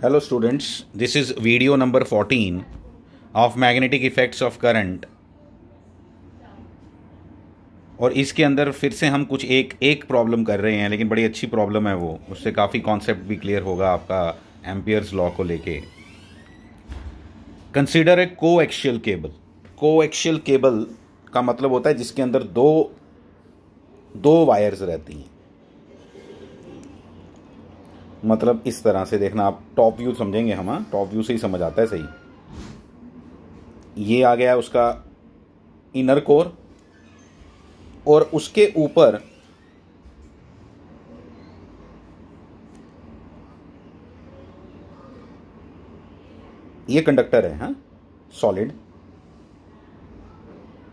Hello students, this is video number 14 of magnetic effects of current। और इसके अंदर फिर से हम कुछ एक प्रॉब्लम कर रहे हैं, लेकिन बड़ी अच्छी प्रॉब्लम है वो, उससे काफ़ी कॉन्सेप्ट भी क्लियर होगा आपका एम्पियर्स लॉ को लेके। Consider a coaxial cable. Coaxial cable का मतलब होता है जिसके अंदर दो वायर्स रहती हैं। मतलब इस तरह से देखना, आप टॉप व्यू समझेंगे हम, हाँ टॉप व्यू से ही समझ आता है सही। ये आ गया उसका इनर कोर, और उसके ऊपर ये कंडक्टर है, हाँ सॉलिड,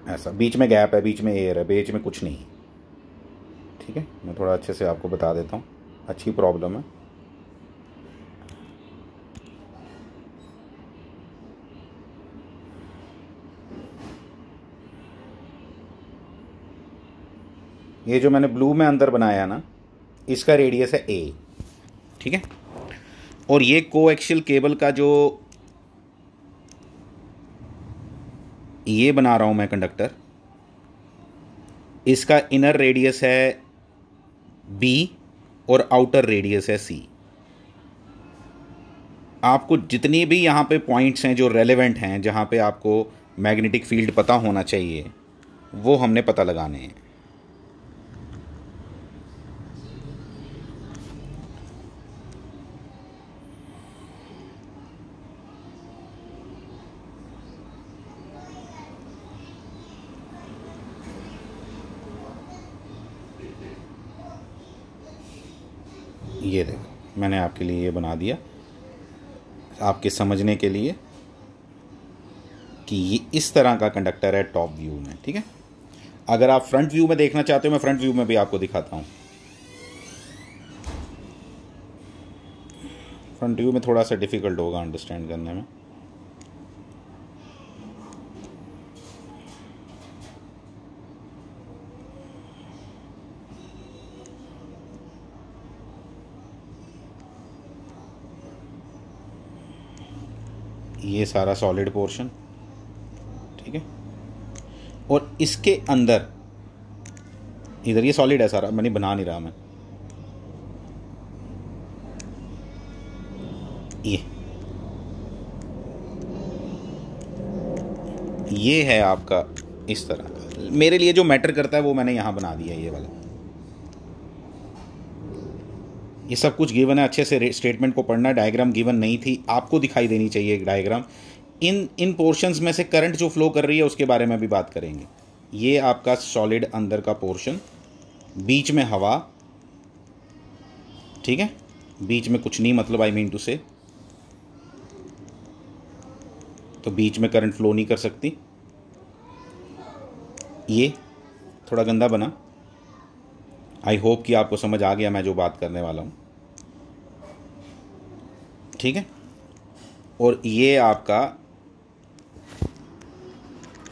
ऐसा बीच में गैप है, बीच में एयर है, बीच में कुछ नहीं। ठीक है, मैं थोड़ा अच्छे से आपको बता देता हूँ, अच्छी प्रॉब्लम है। ये जो मैंने ब्लू में अंदर बनाया ना, इसका रेडियस है ए। ठीक है, और ये कोएक्सियल केबल का जो ये बना रहा हूं मैं कंडक्टर, इसका इनर रेडियस है बी और आउटर रेडियस है सी। आपको जितनी भी यहाँ पे पॉइंट्स हैं जो रेलेवेंट हैं, जहाँ पे आपको मैग्नेटिक फील्ड पता होना चाहिए, वो हमने पता लगाने हैं। ये देखो, मैंने आपके लिए ये बना दिया आपके समझने के लिए कि ये इस तरह का कंडक्टर है टॉप व्यू में। ठीक है, अगर आप फ्रंट व्यू में देखना चाहते हो, मैं फ्रंट व्यू में भी आपको दिखाता हूँ। फ्रंट व्यू में थोड़ा सा डिफ़िकल्ट होगा अंडरस्टैंड करने में। ये सारा सॉलिड पोर्शन, ठीक है, और इसके अंदर इधर ये सॉलिड है सारा, मैंने बना नहीं रहा मैं। ये है आपका इस तरह का। मेरे लिए जो मैटर करता है वो मैंने यहाँ बना दिया, ये वाला। ये सब कुछ गिवन है, अच्छे से स्टेटमेंट को पढ़ना। डायग्राम गिवन नहीं थी, आपको दिखाई देनी चाहिए एक डायग्राम। इन पोर्शंस में से करंट जो फ्लो कर रही है उसके बारे में भी बात करेंगे। ये आपका सॉलिड अंदर का पोर्शन, बीच में हवा, ठीक है, बीच में कुछ नहीं, मतलब आई मीन टू से, तो बीच में करंट फ्लो नहीं कर सकती। ये थोड़ा गंदा बना, आई होप कि आपको समझ आ गया मैं जो बात करने वाला हूँ। ठीक है, और ये आपका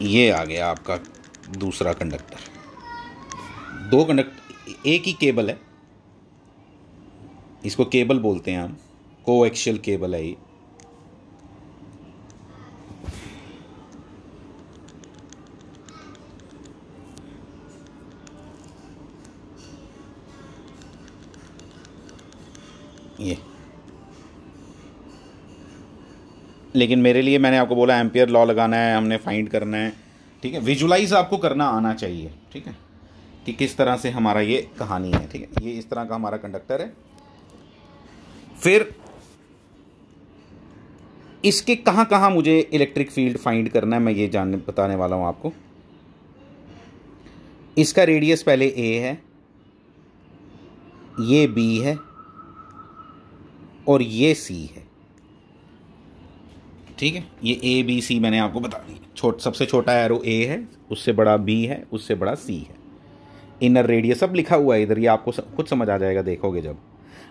ये आ गया आपका दूसरा कंडक्टर। दो कंडक्टर, एक ही केबल है, इसको केबल बोलते हैं हम, कोएक्सियल केबल है ये। लेकिन मेरे लिए, मैंने आपको बोला एम्पियर लॉ लगाना है, हमने फाइंड करना है। ठीक है, विजुलाइज आपको करना आना चाहिए। ठीक है, कि किस तरह से हमारा ये कहानी है। ठीक है, ये इस तरह का हमारा कंडक्टर है। फिर इसके कहाँ कहाँ मुझे इलेक्ट्रिक फील्ड फाइंड करना है, मैं ये बताने वाला हूँ आपको। इसका रेडियस पहले ए है, ये बी है, और ये सी है। ठीक है, ये ए बी सी मैंने आपको बता दिया। सबसे छोटा एरो ए है, उससे बड़ा बी है, उससे बड़ा सी है। इनर रेडियस सब लिखा हुआ है इधर, ये आपको खुद समझ आ जाएगा देखोगे जब।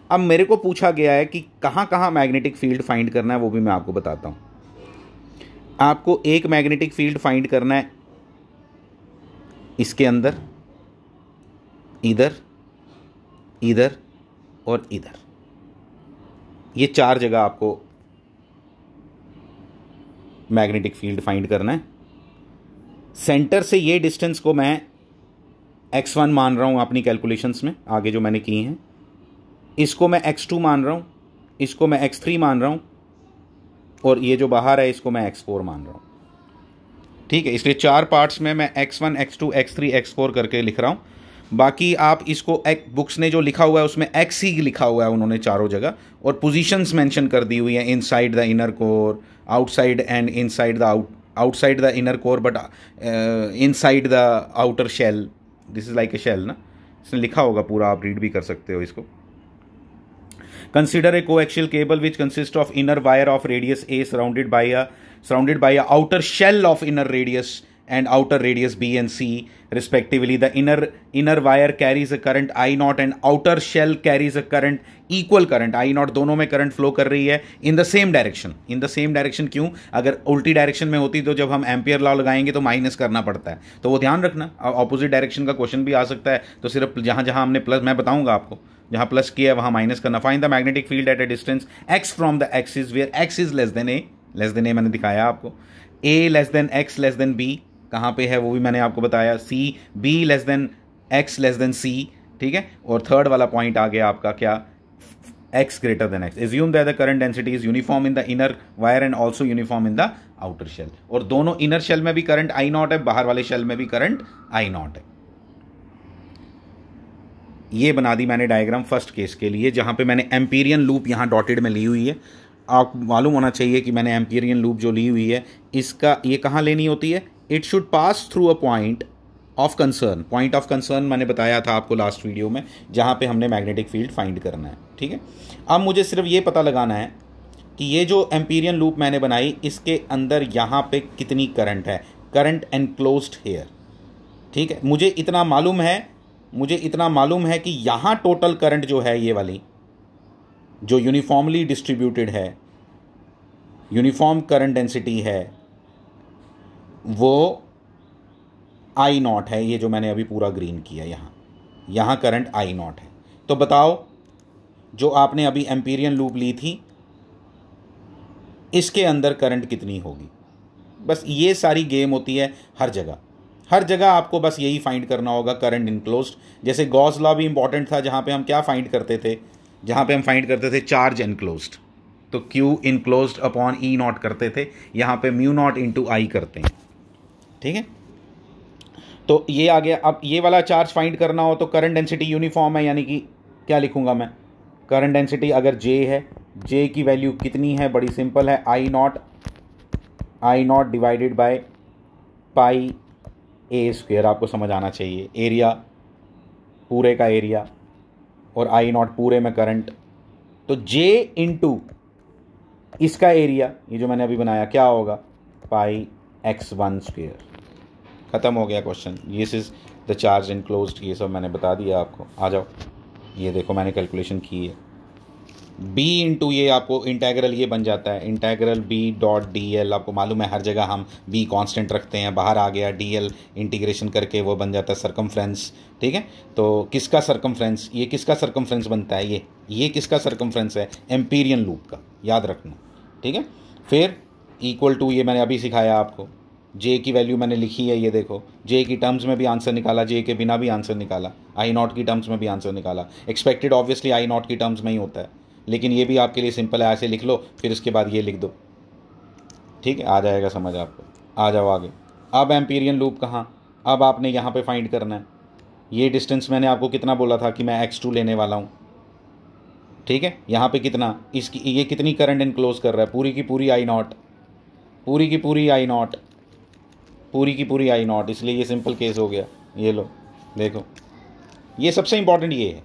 अब मेरे को पूछा गया है कि कहाँ कहाँ मैग्नेटिक फील्ड फाइंड करना है, वो भी मैं आपको बताता हूँ। आपको एक मैग्नेटिक फील्ड फाइंड करना है इसके अंदर, इधर, इधर और इधर। ये 4 जगह आपको मैग्नेटिक फील्ड फाइंड करना है। सेंटर से ये डिस्टेंस को मैं x1 मान रहा हूँ अपनी कैलकुलेशंस में, आगे जो मैंने की हैं। इसको मैं x2 मान रहा हूँ, इसको मैं x3 मान रहा हूँ, और ये जो बाहर है इसको मैं x4 मान रहा हूँ। ठीक है, इसलिए 4 पार्ट्स में मैं x1 x2 x3 x4 करके लिख रहा हूँ। बाकी आप इसको बुक्स ने जो लिखा हुआ है उसमें x ही लिखा हुआ है उन्होंने चारों जगह, और पोजीशंस मेंशन कर दी हुई है, inside the inner core, outside and inside the outside the inner core but inside the outer shell, this is like a shell ना, इसमें लिखा होगा पूरा, आप रीड भी कर सकते हो इसको। Consider a coaxial cable which consist of inner wire of radius a surrounded by a outer shell of inner radius and outer radius b and c respectively. The inner wire carries a current I naught and outer shell carries a current, equal current I naught, दोनों में current flow कर रही है in the same direction. in the same direction क्यों? अगर उल्टी direction में होती तो जब हम एम्पियर लॉ लगाएंगे तो माइनस करना पड़ता है, तो वो ध्यान रखना। ऑपोजिट डायरेक्शन का क्वेश्चन भी आ सकता है, तो सिर्फ जहां जहां हमने प्लस, मैं बताऊंगा आपको, जहां प्लस किया है वहां माइनस करना। Find the magnetic field at a distance x from the axis where x is less than a मैंने दिखाया आपको, a less than x less than b, कहाँ पे है वो भी मैंने आपको बताया, c b less than x less then c, ठीक है। और थर्ड वाला पॉइंट आ गया आपका क्या, x greater than x। Assume that the current density is uniform in the inner wire and also uniform in the outer shell, और दोनों inner shell में भी करंट I नॉट है, बाहर वाले शेल में भी करंट I नॉट है। ये बना दी मैंने डायग्राम फर्स्ट केस के लिए, जहां पे मैंने एम्पीरियन लूप यहां डॉटेड में ली हुई है। आपको मालूम होना चाहिए कि मैंने एम्पीरियन लूप जो ली हुई है इसका ये कहाँ लेनी होती है, it should pass through a point of concern. Point of concern मैंने बताया था आपको लास्ट वीडियो में, जहाँ पे हमने मैग्नेटिक फील्ड फाइंड करना है, ठीक है। अब मुझे सिर्फ ये पता लगाना है कि ये जो एम्पीरियन लूप मैंने बनाई इसके अंदर यहाँ पे कितनी करंट है, करंट एनक्लोज्ड हेयर, ठीक है। मुझे इतना मालूम है कि यहाँ टोटल करंट जो है ये वाली जो यूनिफॉर्मली डिस्ट्रीब्यूटेड है, यूनिफॉर्म करंट डेंसिटी है, वो I नॉट है। ये जो मैंने अभी पूरा ग्रीन किया यहाँ करंट I नॉट है। तो बताओ जो आपने अभी एम्पीरियन लूप ली थी इसके अंदर करंट कितनी होगी। बस ये सारी गेम होती है हर जगह आपको बस यही फाइंड करना होगा, करंट इनक्लोज्ड। जैसे गॉस लॉ भी इंपॉर्टेंट था, जहाँ पे हम क्या फाइंड करते थे, चार्ज इनक्लोज्ड, तो Q enclosed upon E not करते थे, यहाँ पे म्यू नॉट इंटू I करते हैं, ठीक है। तो ये आ गया। अब ये वाला चार्ज फाइंड करना हो तो करंट डेंसिटी यूनिफॉर्म है, यानी कि क्या लिखूंगा मैं, करंट डेंसिटी अगर J है, J की वैल्यू कितनी है, बड़ी सिंपल है, I not divided by pi A square. आपको समझ आना चाहिए, एरिया पूरे का एरिया और I नॉट पूरे में करंट, तो J इंटू इसका एरिया, ये जो मैंने अभी बनाया, क्या होगा, पाई x1 स्क्वेयर। ख़त्म हो गया question. This is the charge enclosed, ये सब मैंने बता दिया आपको। आ जाओ, ये देखो मैंने कैलकुलेशन की है, b इंटू ये आपको इंटेग्रल ये बन जाता है, integral b dot D L. आपको मालूम है हर जगह हम b कांस्टेंट रखते हैं, बाहर आ गया dl, इंटीग्रेशन करके वो बन जाता है सर्कमफ्रेंस, ठीक है। तो किसका सर्कमफ्रेंस, ये किसका सर्कमफ्रेंस बनता है, ये किसका सर्कमफ्रेंस है, एम्पीरियन लूप का, याद रखना, ठीक है। फिर इक्वल टू, ये मैंने अभी सिखाया आपको, J की वैल्यू मैंने लिखी है, ये देखो J की टर्म्स में भी आंसर निकाला, J के बिना भी आंसर निकाला, I नॉट की टर्म्स में भी आंसर निकाला। एक्सपेक्टेड ऑब्वियसली I नॉट की टर्म्स में ही होता है, लेकिन ये भी आपके लिए सिंपल है, ऐसे लिख लो, फिर उसके बाद ये लिख दो, ठीक है, आ जाएगा समझ आपको। आ जाओ आगे। अब एम्पीरियन लूप कहाँ, अब आपने यहाँ पे फाइंड करना है। ये डिस्टेंस मैंने आपको कितना बोला था कि मैं x2 लेने वाला हूँ, ठीक है। यहाँ पे कितना, इसकी ये कितनी करंट इनक्लोज कर रहा है, पूरी की पूरी I नॉट, पूरी की पूरी I नॉट, पूरी की पूरी I नॉट, इसलिए ये सिंपल केस हो गया। ये लो देखो, ये सबसे इंपॉर्टेंट ये है,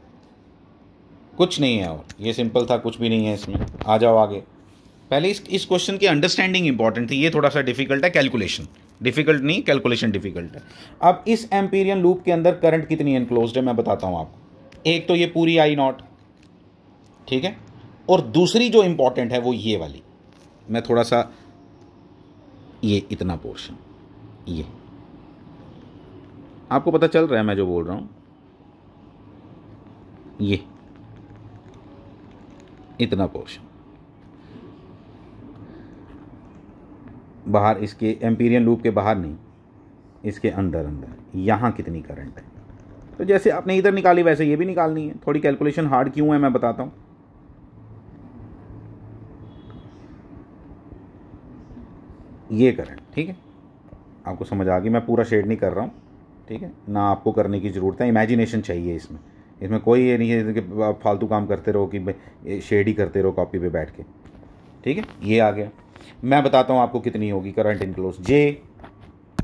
कुछ नहीं है, और ये सिंपल था, कुछ भी नहीं है इसमें। आ जाओ आगे। पहले इस क्वेश्चन की अंडरस्टैंडिंग इंपॉर्टेंट थी, ये थोड़ा सा डिफिकल्ट है, कैलकुलेशन डिफिकल्ट नहीं, कैलकुलेशन डिफिकल्ट है। अब इस एम्पीरियन लूप के अंदर करंट कितनी एनक्लोज्ड है मैं बताता हूँ आपको। एक तो ये पूरी I नॉट, ठीक है, और दूसरी जो इंपॉर्टेंट है वो ये वाली, मैं थोड़ा सा ये इतना पोर्शन, ये आपको पता चल रहा है मैं जो बोल रहा हूं, ये इतना पोर्शन, बाहर इसके एम्पीरियन लूप के बाहर नहीं, इसके अंदर अंदर यहाँ कितनी करंट है। तो जैसे आपने इधर निकाली वैसे ये भी निकालनी है। थोड़ी कैलकुलेशन हार्ड क्यों है मैं बताता हूँ। ये करंट, ठीक है, आपको समझ आ गई। मैं पूरा शेड नहीं कर रहा हूँ, ठीक है, ना आपको करने की ज़रूरत है, इमेजिनेशन चाहिए इसमें। इसमें कोई ये नहीं है कि आप फालतू काम करते रहो कि शेड ही करते रहो कॉपी पे बैठ के, ठीक है। ये आ गया। मैं बताता हूँ आपको कितनी होगी करंट इनक्लोज। जे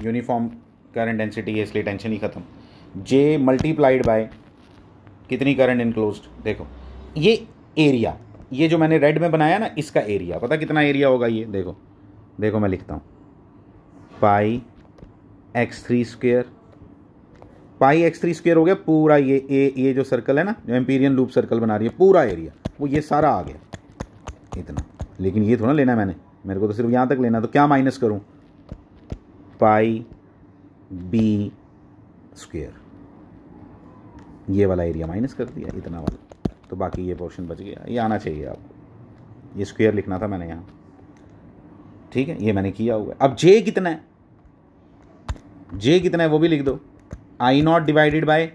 यूनिफॉर्म करंट डेंसिटी है इसलिए टेंशन ही ख़त्म। जे मल्टीप्लाइड बाय कितनी करंट इनक्लोज, देखो ये एरिया, ये जो मैंने रेड में बनाया ना इसका एरिया, पता कितना एरिया होगा ये, देखो देखो मैं लिखता हूँ पाई x3 स्क्वेयर। पाई x3 स्क्वेयर हो गया पूरा ये जो सर्कल है ना, जो एम्पीरियन लूप सर्कल बना रही है, पूरा एरिया वो ये सारा आ गया इतना। लेकिन ये थोड़ा लेना है मैंने, मेरे को तो सिर्फ यहाँ तक लेना। तो क्या माइनस करूँ, पाई b स्क्वेयर, ये वाला एरिया माइनस कर दिया इतना वाला, तो बाकी ये पोर्शन बच गया। ये आना चाहिए आपको, ये स्क्वेयर लिखना था मैंने यहाँ, ठीक है, ये मैंने किया हुआ है। अब जे कितना है, जे कितना है वो भी लिख दो, आई नॉट डिवाइडेड बाय,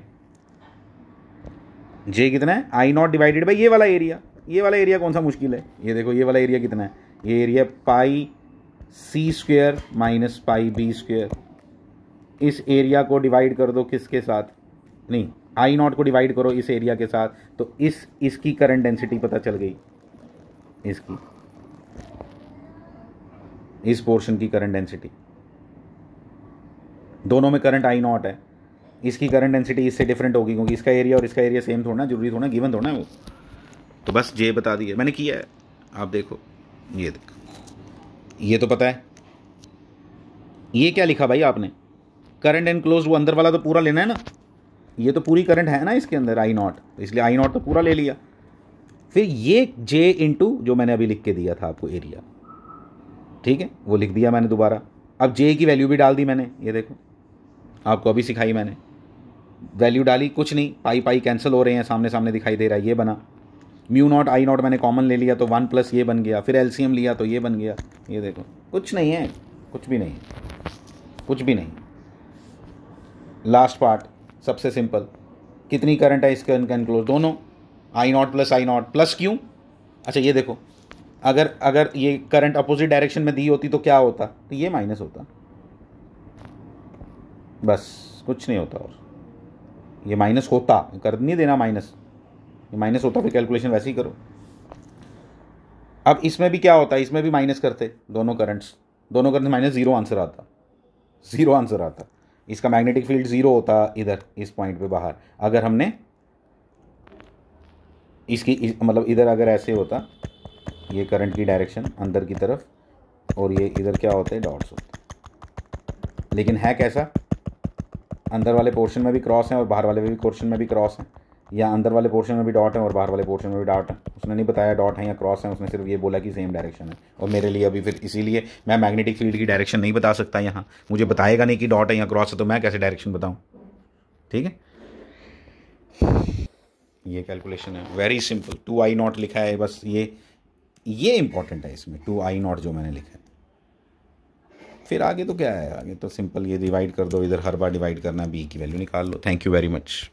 जे कितना है आई नॉट डिवाइडेड बाय ये वाला एरिया। ये वाला एरिया कौन सा मुश्किल है, ये देखो ये वाला एरिया कितना है, ये area pi C square minus pi B square. इस एरिया को डिवाइड कर दो किसके साथ, नहीं आई नॉट को डिवाइड करो इस एरिया के साथ, तो इसकी करंट डेंसिटी पता चल गई, इसकी इस पोर्शन की करंट डेंसिटी। दोनों में करंट आई नॉट है, इसकी करंट डेंसिटी इससे डिफरेंट होगी क्योंकि इसका एरिया और इसका एरिया सेम थोड़ा, जरूरी थोड़ा, गिवन थोड़ा है वो। तो बस जे बता दिया मैंने, किया है। आप देखो, ये देखो, ये तो पता है। ये क्या लिखा भाई आपने, करंट एनक्लोज, वो अंदर वाला तो पूरा लेना है ना, ये तो पूरी करंट है ना इसके अंदर आई नॉट, इसलिए आई नॉट तो पूरा ले लिया। फिर ये जे इंटू जो मैंने अभी लिख के दिया था आपको एरिया, ठीक है, वो लिख दिया मैंने दोबारा। अब जे की वैल्यू भी डाल दी मैंने, ये देखो आपको अभी सिखाई मैंने, वैल्यू डाली, कुछ नहीं, पाई पाई कैंसिल हो रहे हैं, सामने सामने दिखाई दे रहा है, ये बना। म्यू नॉट आई नॉट मैंने कॉमन ले लिया तो 1 प्लस ये बन गया, फिर एलसीएम लिया तो ये बन गया। ये देखो कुछ नहीं है, कुछ भी नहीं, कुछ भी नहीं। लास्ट पार्ट सबसे सिंपल, कितनी करंट है इसके एनक्लोज, दोनों आई नॉट प्लस क्यों। अच्छा ये देखो, अगर ये करंट अपोजिट डायरेक्शन में दी होती तो क्या होता, तो ये माइनस होता, बस कुछ नहीं होता। और ये माइनस होता, कर नहीं देना माइनस, ये माइनस होता, फिर कैलकुलेशन वैसे ही करो। अब इसमें भी क्या होता है, इसमें भी माइनस करते दोनों करंट्स माइनस, जीरो आंसर आता, जीरो आंसर आता। इसका मैग्नेटिक फील्ड जीरो होता इधर इस पॉइंट पे बाहर, अगर हमने इसकी मतलब इधर अगर ऐसे होता, ये करंट की डायरेक्शन अंदर की तरफ, और ये इधर क्या होता है, डॉट्स होते। लेकिन है कैसा, अंदर वाले पोर्शन में भी क्रॉस है और बाहर वाले भी पोर्शन में भी क्रॉस है, या अंदर वाले पोर्शन में भी डॉट है और बाहर वाले पोर्शन में भी डॉट है। उसने नहीं बताया डॉट है या क्रॉस है, उसने सिर्फ ये बोला कि सेम डायरेक्शन है। और मेरे लिए अभी फिर इसीलिए मैं मैग्नेटिक फील्ड की डायरेक्शन नहीं बता सकता यहाँ, मुझे बताएगा नहीं कि डॉट है या क्रॉस है, तो मैं कैसे डायरेक्शन बताऊँ, ठीक है। ये कैलकुलेशन है, वेरी सिंपल, 2I0 लिखा है बस, ये इंपॉर्टेंट है इसमें, 2I0 जो मैंने लिखा है। फिर आगे तो क्या है, आगे तो सिंपल, ये डिवाइड कर दो, इधर हर बार डिवाइड करना, बी की वैल्यू निकाल लो। Thank you very much.